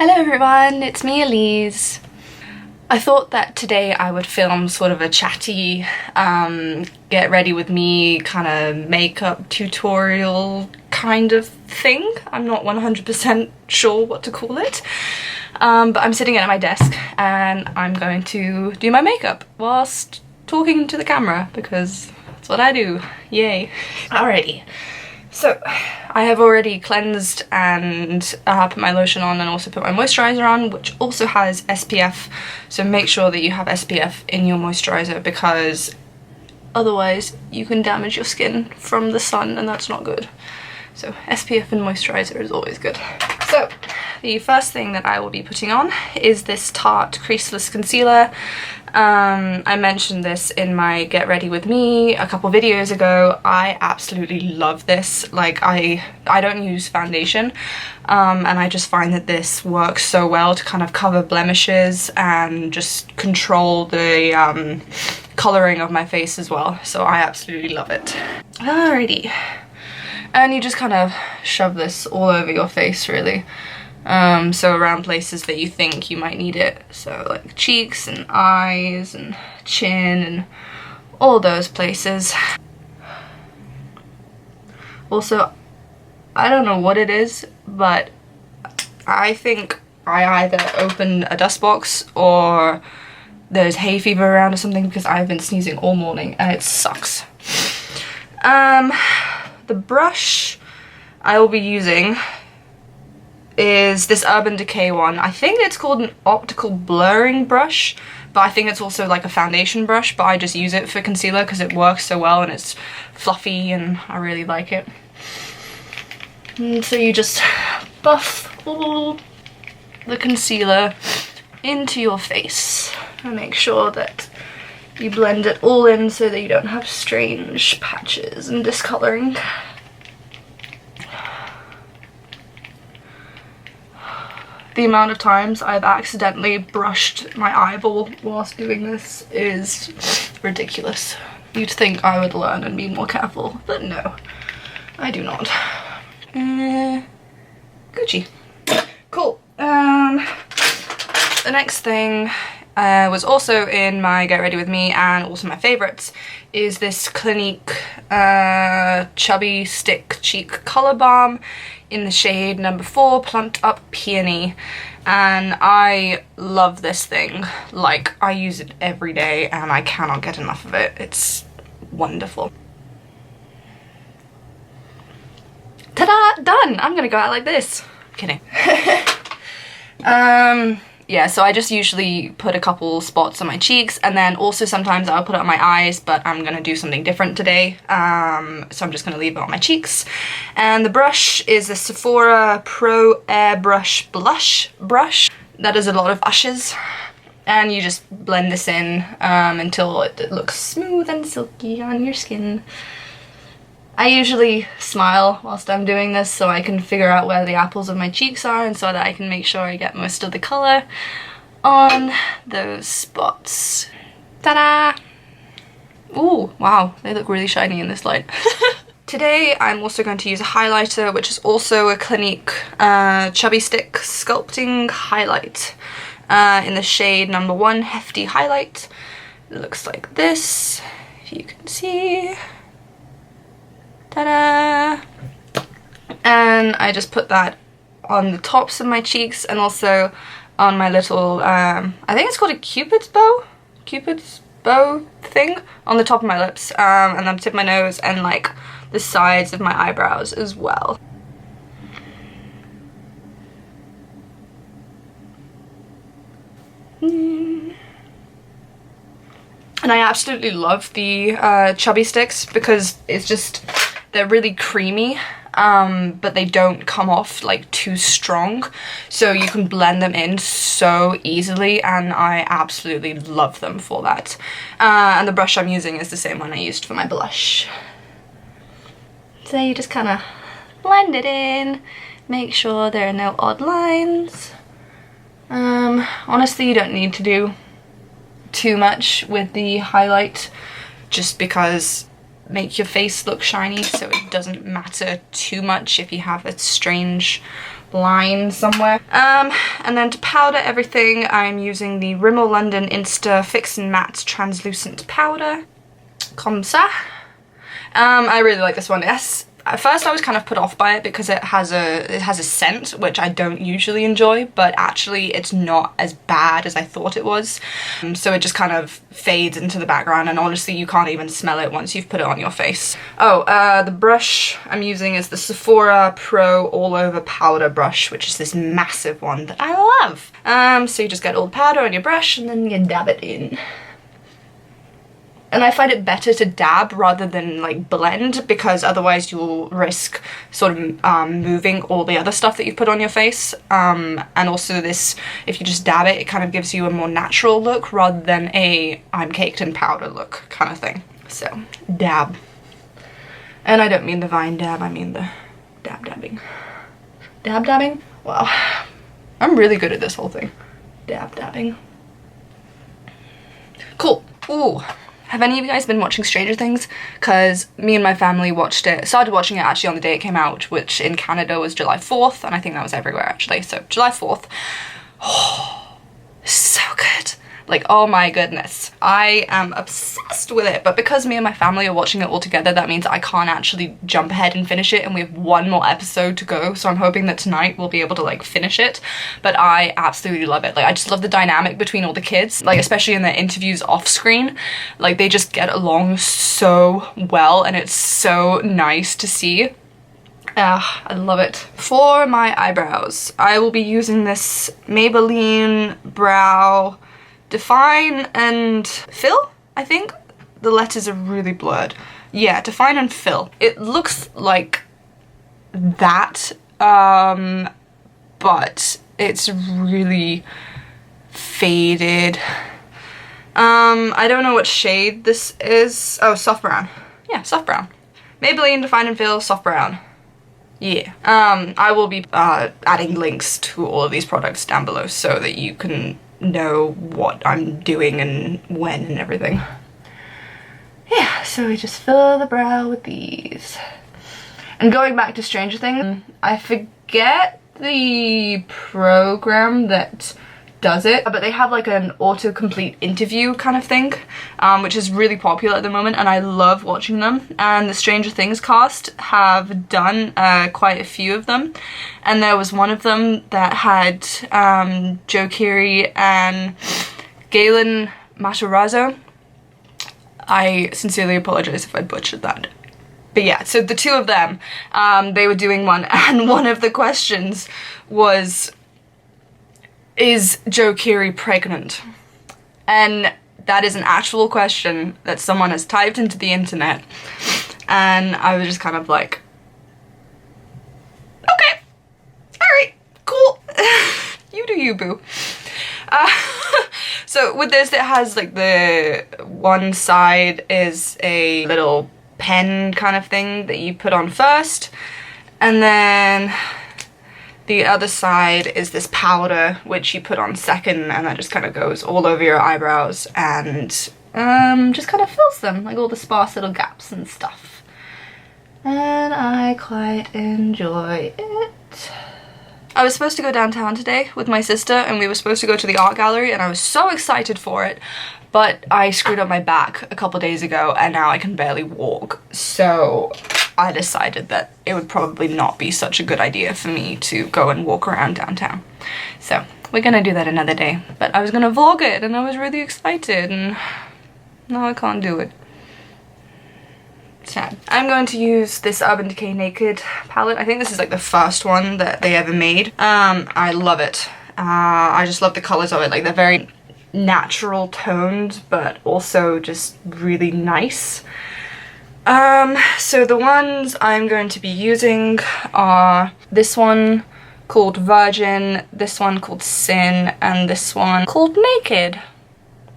Hello everyone, it's me Elise. I thought that today I would film sort of a chatty, get ready with me kind of makeup tutorial kind of thing. I'm not 100% sure what to call it, but I'm sitting at my desk and I'm going to do my makeup whilst talking to the camera because that's what I do. Yay. Alrighty. So, I have already cleansed and put my lotion on and also put my moisturiser on, which also has SPF, so make sure that you have SPF in your moisturiser because otherwise you can damage your skin from the sun and that's not good. So SPF and moisturiser is always good. So, the first thing that I will be putting on is this Tarte Creaseless Concealer. I mentioned this in my Get Ready With Me a couple videos ago. I absolutely love this. Like, I don't use foundation, and I just find that this works so well to kind of cover blemishes and just control the colouring of my face as well. So I absolutely love it. Alrighty. And you just kind of shove this all over your face, really. So around places that you think you might need it. So like cheeks and eyes and chin and all those places. Also, I don't know what it is, but I think I either opened a dust box or there's hay fever around or something because I've been sneezing all morning and it sucks. The brush I will be using is this Urban Decay one. I think it's called an optical blurring brush, but I think it's also like a foundation brush, but I just use it for concealer because it works so well and it's fluffy and I really like it. And so you just buff all the concealer into your face and make sure that you blend it all in so that you don't have strange patches and discoloring. The amount of times I've accidentally brushed my eyeball whilst doing this is ridiculous. You'd think I would learn and be more careful, but no, I do not. Gucci. Cool. The next thing was also in my Get Ready With Me and also my favourites is this Clinique Chubby Stick Cheek Colour Balm in the shade number 4, Plumped Up Peony, and I love this thing. Like, I use it every day and I cannot get enough of it. It's wonderful. Ta-da! Done! I'm gonna go out like this. I'm kidding. Yeah, so I just usually put a couple spots on my cheeks and then also sometimes I'll put it on my eyes, but I'm gonna do something different today. So I'm just gonna leave it on my cheeks. And the brush is a Sephora Pro Airbrush Blush brush. That is a lot of brushes. And you just blend this in until it looks smooth and silky on your skin. I usually smile whilst I'm doing this so I can figure out where the apples of my cheeks are and so that I can make sure I get most of the colour on those spots. Ta-da! Ooh, wow, they look really shiny in this light. Today I'm also going to use a highlighter, which is also a Clinique Chubby Stick Sculpting Highlight in the shade number 1, Hefty Highlight. It looks like this, if you can see. Ta-da! And I just put that on the tops of my cheeks and also on my little, I think it's called a Cupid's bow thing on the top of my lips, and then tip of my nose and like the sides of my eyebrows as well. And I absolutely love the Chubby Sticks because it's just, they're really creamy, but they don't come off like too strong, so you can blend them in so easily and I absolutely love them for that. And the brush I'm using is the same one I used for my blush. So you just kind of blend it in, make sure there are no odd lines. Honestly, you don't need to do too much with the highlight just because make your face look shiny, so it doesn't matter too much if you have a strange line somewhere. And then to powder everything, I'm using the Rimmel London Insta Fix&Matte Translucent Powder. Comme ça. I really like this one. Yes. At first I was kind of put off by it because it has a scent which I don't usually enjoy, but actually it's not as bad as I thought it was. So it just kind of fades into the background, and honestly you can't even smell it once you've put it on your face. Oh, the brush I'm using is the Sephora Pro All Over Powder Brush, which is this massive one that I love. So you just get all the powder on your brush and then you dab it in. And I find it better to dab rather than like blend, because otherwise you'll risk sort of moving all the other stuff that you put on your face. And also this, if you just dab it, it kind of gives you a more natural look rather than a I'm caked in powder look kind of thing. So, dab. And I don't mean the Vine dab, I mean the dabbing. Dabbing? Wow. I'm really good at this whole thing. Dabbing. Cool. Ooh. Have any of you guys been watching Stranger Things? Because me and my family started watching it actually on the day it came out, which in Canada was July 4th, and I think that was everywhere actually, so July 4th. Oh, so good. Like, oh my goodness. I am obsessed with it, but because me and my family are watching it all together, that means I can't actually jump ahead and finish it, and we have one more episode to go, so I'm hoping that tonight we'll be able to like finish it. But I absolutely love it. Like, I just love the dynamic between all the kids, like especially in their interviews off screen. Like, they just get along so well, and it's so nice to see. I love it. For my eyebrows, I will be using this Maybelline Brow Define&Fill, I think. The letters are really blurred. Yeah, Define&Fill. It looks like that, but it's really faded. I don't know what shade this is. Oh, soft brown. Yeah, soft brown. Maybelline Define&Fill Soft Brown. Yeah. I will be adding links to all of these products down below so that you can know what I'm doing and when and everything. Yeah, so we just fill the brow with these. And going back to Stranger Things, I forget the program that does it, but they have like an autocomplete interview kind of thing, which is really popular at the moment, and I love watching them. And the Stranger Things cast have done quite a few of them, and there was one of them that had Joe Keery and Galen Matarazzo. I sincerely apologize if I butchered that. But yeah, so the two of them, they were doing one, and one of the questions was, is Joe Keery pregnant? And that is an actual question that someone has typed into the internet, and I was just kind of like, okay, alright, cool. You do you, boo. So with this, it has like the one side is a little pen kind of thing that you put on first, and then the other side is this powder which you put on second, and that just kind of goes all over your eyebrows and just kind of fills them, like all the sparse little gaps and stuff. And I quite enjoy it. I was supposed to go downtown today with my sister, and we were supposed to go to the art gallery, and I was so excited for it, but I screwed up my back a couple days ago and now I can barely walk. So I decided that it would probably not be such a good idea for me to go and walk around downtown. So we're gonna do that another day. But I was gonna vlog it and I was really excited, and now I can't do it. Sad. I'm going to use this Urban Decay Naked palette. I think this is like the first one that they ever made. I love it. I just love the colors of it. Like, they're very natural toned, but also just really nice. So the ones I'm going to be using are this one called Virgin, this one called Sin, and this one called Naked.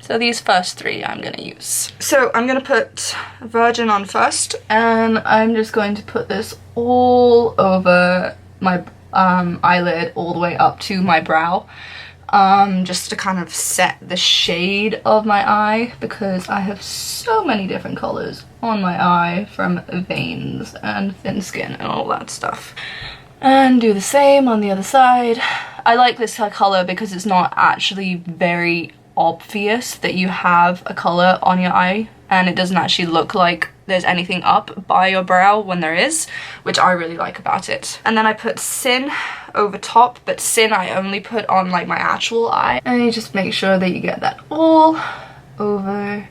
So these first three I'm gonna use. So I'm gonna put Virgin on first, and I'm just going to put this all over my eyelid all the way up to my brow, just to kind of set the shade of my eye, because I have so many different colors on my eye, from veins and thin skin and all that stuff. And do the same on the other side. I like this color because it's not actually very obvious that you have a color on your eye, and it doesn't actually look like there's anything up by your brow when there is, which I really like about it. And then I put Sin over top, but Sin I only put on like my actual eye. And you just make sure that you get that all over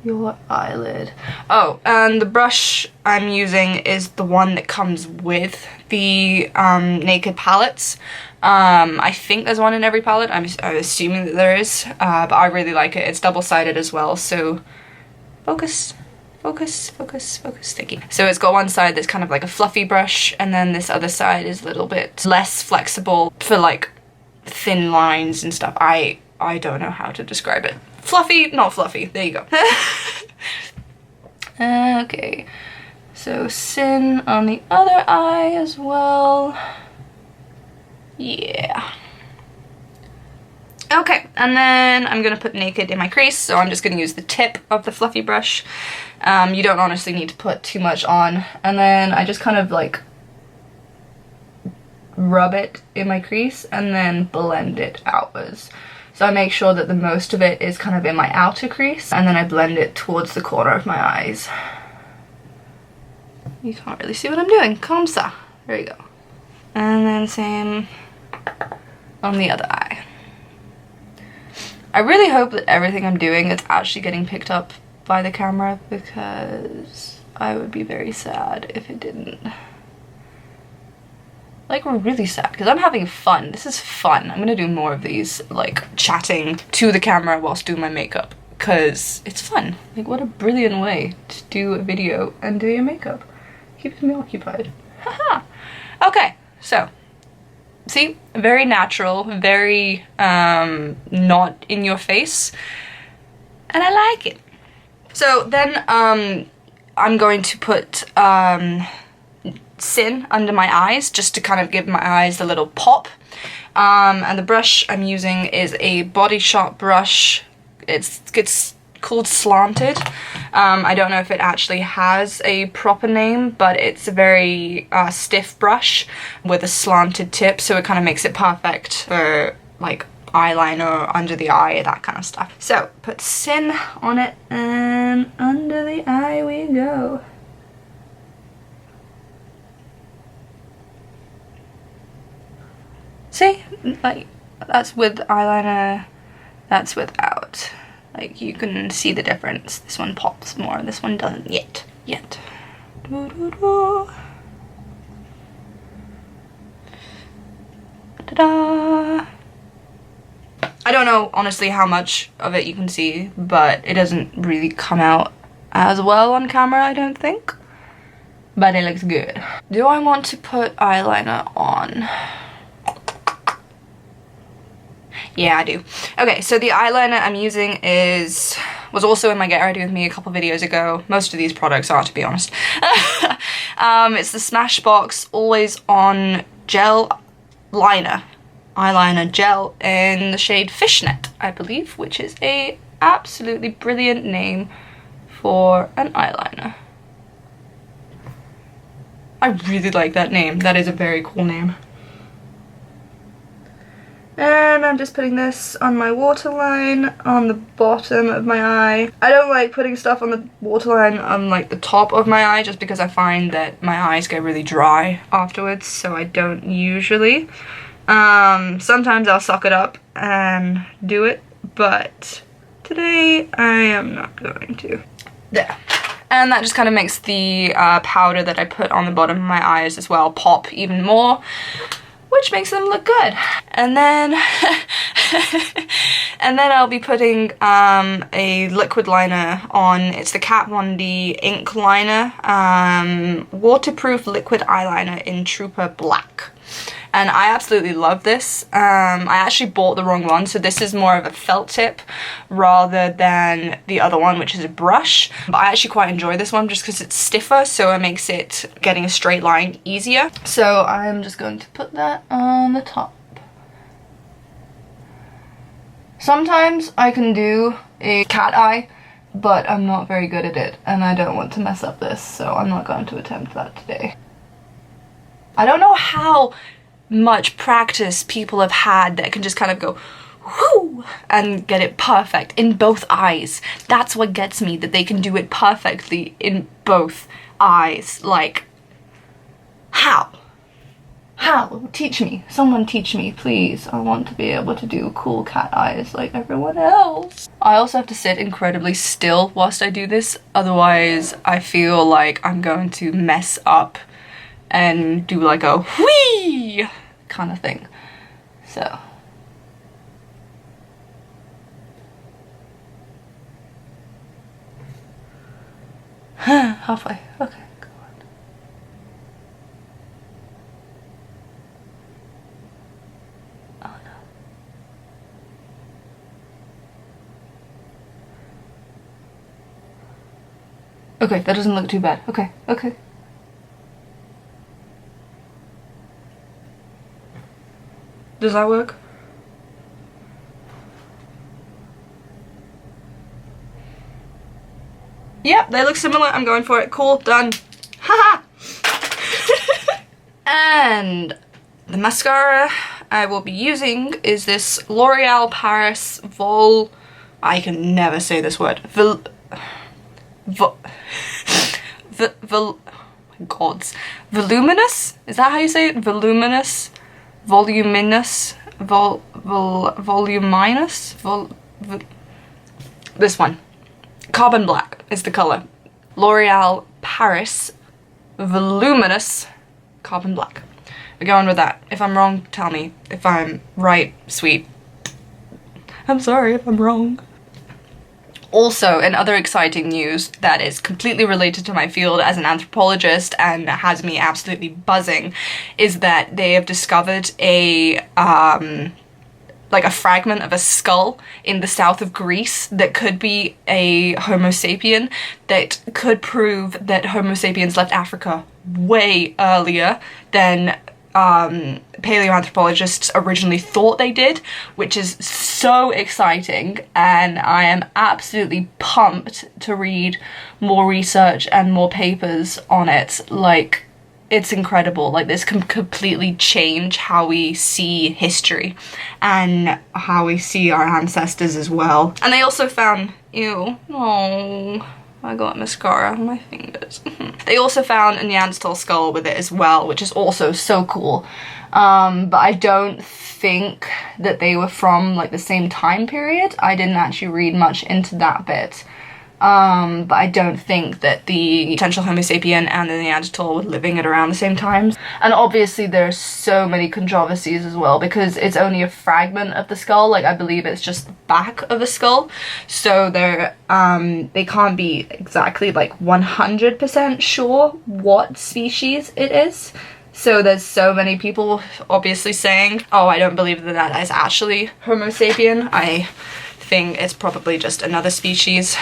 your eyelid. Oh, and the brush I'm using is the one that comes with the Naked palettes. I think there's one in every palette. I'm assuming that there is, but I really like it. It's double-sided as well, so focus, focus, focus, focus, thank you. So it's got one side that's kind of like a fluffy brush, and then this other side is a little bit less flexible for like thin lines and stuff. I don't know how to describe it. Fluffy, not fluffy. There you go. Okay, so Sin on the other eye as well. Yeah. Okay, and then I'm gonna put Naked in my crease, so I'm just gonna use the tip of the fluffy brush. You don't honestly need to put too much on. And then I just kind of like rub it in my crease and then blend it outwards. So I make sure that the most of it is kind of in my outer crease, and then I blend it towards the corner of my eyes. You can't really see what I'm doing. Comme ça. There you go. And then same on the other eye. I really hope that everything I'm doing is actually getting picked up by the camera, because I would be very sad if it didn't. Like, we're really sad because I'm having fun. This is fun. I'm gonna do more of these, like chatting to the camera whilst doing my makeup, because it's fun. Like, what a brilliant way to do a video and do your makeup. Keeps me occupied. Haha. Okay, so see, very natural, very not in your face, and I like it. So then I'm going to put Sin under my eyes, just to kind of give my eyes a little pop. And the brush I'm using is a Body Shop brush. It's called Slanted. I don't know if it actually has a proper name, but it's a very stiff brush with a slanted tip, so it kind of makes it perfect for like eyeliner under the eye, that kind of stuff. So put Sin on it, and under the eye we go. See, like, that's with eyeliner, that's without. Like, you can see the difference. This one pops more, this one doesn't yet. Doo-doo-doo. Ta-da! I don't know, honestly, how much of it you can see, but it doesn't really come out as well on camera, I don't think. But it looks good. Do I want to put eyeliner on? Yeah, I do. Okay, so the eyeliner I'm using was also in my Get Ready With Me a couple videos ago. Most of these products are, to be honest. It's the Smashbox Always On Gel Liner. Eyeliner gel in the shade Fishnet, I believe, which is a absolutely brilliant name for an eyeliner. I really like that name. That is a very cool name. And I'm just putting this on my waterline on the bottom of my eye. I don't like putting stuff on the waterline on like the top of my eye, just because I find that my eyes get really dry afterwards, so I don't usually. Sometimes I'll suck it up and do it, but today I am not going to. There. And that just kind of makes the powder that I put on the bottom of my eyes as well pop even more, which makes them look good. And then and then I'll be putting a liquid liner on. It's the Kat Von D ink liner, waterproof liquid eyeliner in Trooper Black. And I absolutely love this. I actually bought the wrong one, so this is more of a felt tip rather than the other one, which is a brush. But I actually quite enjoy this one just because it's stiffer, so it makes it getting a straight line easier. So I'm just going to put that on the top. Sometimes I can do a cat eye, but I'm not very good at it, and I don't want to mess up this, so I'm not going to attempt that today. I don't know how much practice people have had that can just kind of go whoo and get it perfect in both eyes. That's what gets me, that they can do it perfectly in both eyes. Like, how? How? Teach me. Someone teach me, please. I want to be able to do cool cat eyes like everyone else. I also have to sit incredibly still whilst I do this, otherwise I feel like I'm going to mess up and do like a whee kind of thing. So halfway. Okay, go on. Oh no. Okay, that doesn't look too bad. Okay, okay. Does that work? Yep, they look similar. I'm going for it. Cool, done. Haha! And the mascara I will be using is this L'Oreal Paris I can never say this word. Oh my gods. Voluminous? Is that how you say it? Voluminous? Voluminous? Voluminous? This one. Carbon black is the colour. L'Oreal Paris Voluminous Carbon Black. We're going with that. If I'm wrong, tell me. If I'm right, sweet. I'm sorry if I'm wrong. Also, in other exciting news that is completely related to my field as an anthropologist and has me absolutely buzzing, is that they have discovered a like a fragment of a skull in the south of Greece that could be a Homo sapien, that could prove that Homo sapiens left Africa way earlier than paleoanthropologists originally thought they did, which is so exciting, and I am absolutely pumped to read more research and more papers on it. Like, it's incredible. Like, this can completely change how we see history and how we see our ancestors as well. And they also found, ew, oh, I got mascara on my fingers. They also found a Neanderthal skull with it as well, which is also so cool. But I don't think that they were from like the same time period. I didn't actually read much into that bit. But I don't think that the potential Homo sapien and the Neanderthal were living at around the same times. And obviously there's so many controversies as well, because it's only a fragment of the skull. Like, I believe it's just the back of a skull. So they're, they can't be exactly like 100% sure what species it is. So there's so many people obviously saying, oh, I don't believe that that is actually Homo sapien. I think it's probably just another species.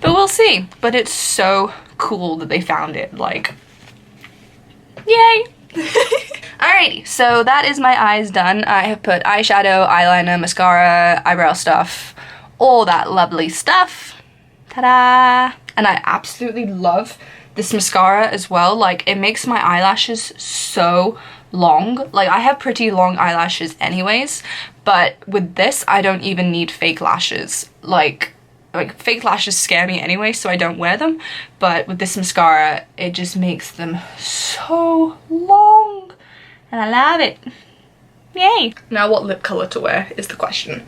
But we'll see. But it's so cool that they found it. Like, yay! Alrighty, so that is my eyes done. I have put eyeshadow, eyeliner, mascara, eyebrow stuff, all that lovely stuff. Ta-da! And I absolutely love this mascara as well. Like, it makes my eyelashes so long. Like, I have pretty long eyelashes anyways, but with this I don't even need fake lashes. Like fake lashes scare me anyway, so I don't wear them, but with this mascara it just makes them so long and I love it. Yay! Now what lip colour to wear is the question.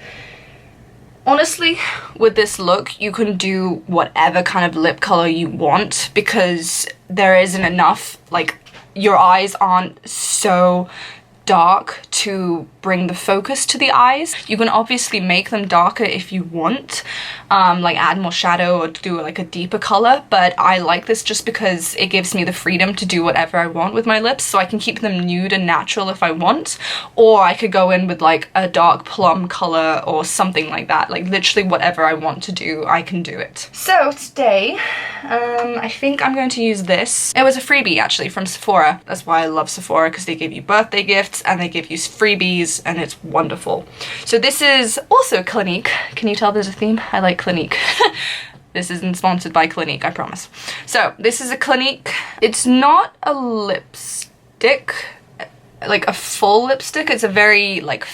Honestly, with this look, you can do whatever kind of lip colour you want, because there isn't enough, like, your eyes aren't so dark to bring the focus to the eyes. You can obviously make them darker if you want, like add more shadow or do like a deeper color, but I like this just because it gives me the freedom to do whatever I want with my lips, so I can keep them nude and natural if I want, or I could go in with like a dark plum color or something like that. Like, literally whatever I want to do, I can do it. So today, I think I'm going to use this. It was a freebie actually from Sephora. That's why I love Sephora, because they give you birthday gifts and they give you freebies and it's wonderful. So this is also Clinique. Can you tell there's a theme? I like Clinique. This isn't sponsored by Clinique, I promise. So this is a Clinique. It's not a lipstick. lipstick, like a full lipstick. It's a very like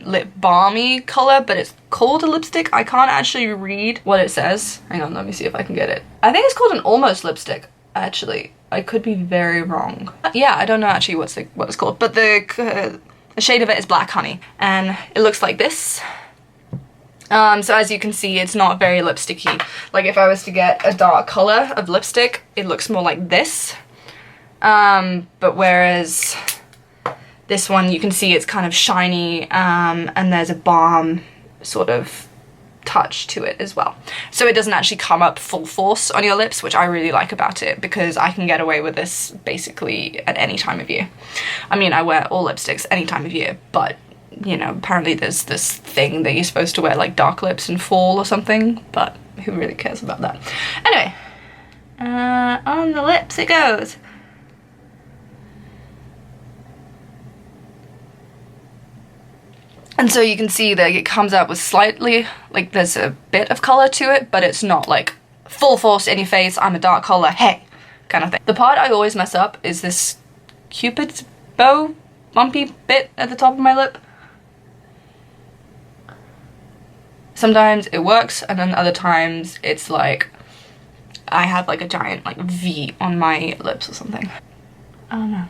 lip balmy color, but it's called a lipstick. I can't actually read what it says. Hang on, let me see if I can get it. I think it's called an almost lipstick, actually. I could be very wrong. Yeah, I don't know actually what it's called, but the shade of it is Black Honey, and it looks like this. So as you can see, it's not very lipsticky. Like if I was to get a dark color of lipstick, it looks more like this. But whereas this one, you can see it's kind of shiny, and there's a balm sort of touch to it as well. So it doesn't actually come up full force on your lips, which I really like about it, because I can get away with this basically at any time of year. I mean, I wear all lipsticks any time of year, but you know, apparently there's this thing that you're supposed to wear like dark lips in fall or something, but who really cares about that? Anyway, on the lips it goes. And so you can see that it comes out with slightly, like there's a bit of colour to it, but it's not like full force in your face, I'm a dark colour, hey, kind of thing. The part I always mess up is this Cupid's bow bumpy bit at the top of my lip. Sometimes it works, and then other times it's like I have like a giant like V on my lips or something. I don't know.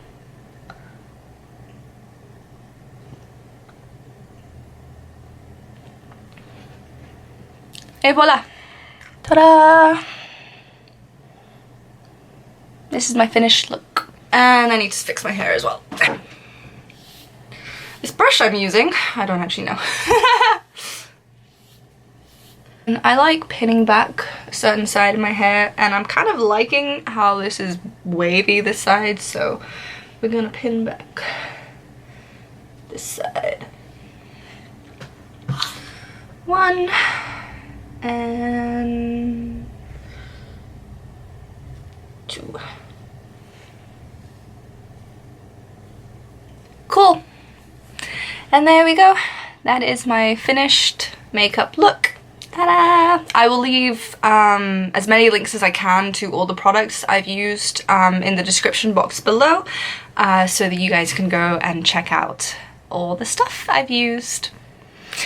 Et voila! Ta-da! This is my finished look. And I need to fix my hair as well. This brush I'm using, I don't actually know. And I like pinning back a certain side of my hair, and I'm kind of liking how this is wavy this side, so we're gonna pin back this side. 1 and 2. Cool. And there we go. That is my finished makeup look. Ta-da! I will leave as many links as I can to all the products I've used in the description box below, so that you guys can go and check out all the stuff I've used.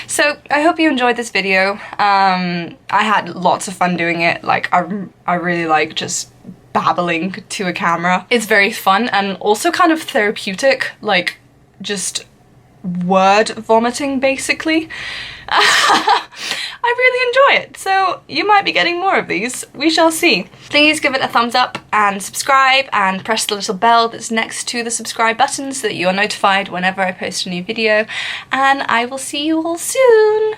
So I hope you enjoyed this video. I had lots of fun doing it. Like I really like just babbling to a camera. It's very fun and also kind of therapeutic, like just word vomiting basically. I really enjoy it, so you might be getting more of these. We shall see. Please give it a thumbs up and subscribe, and press the little bell that's next to the subscribe button so that you are notified whenever I post a new video, and I will see you all soon.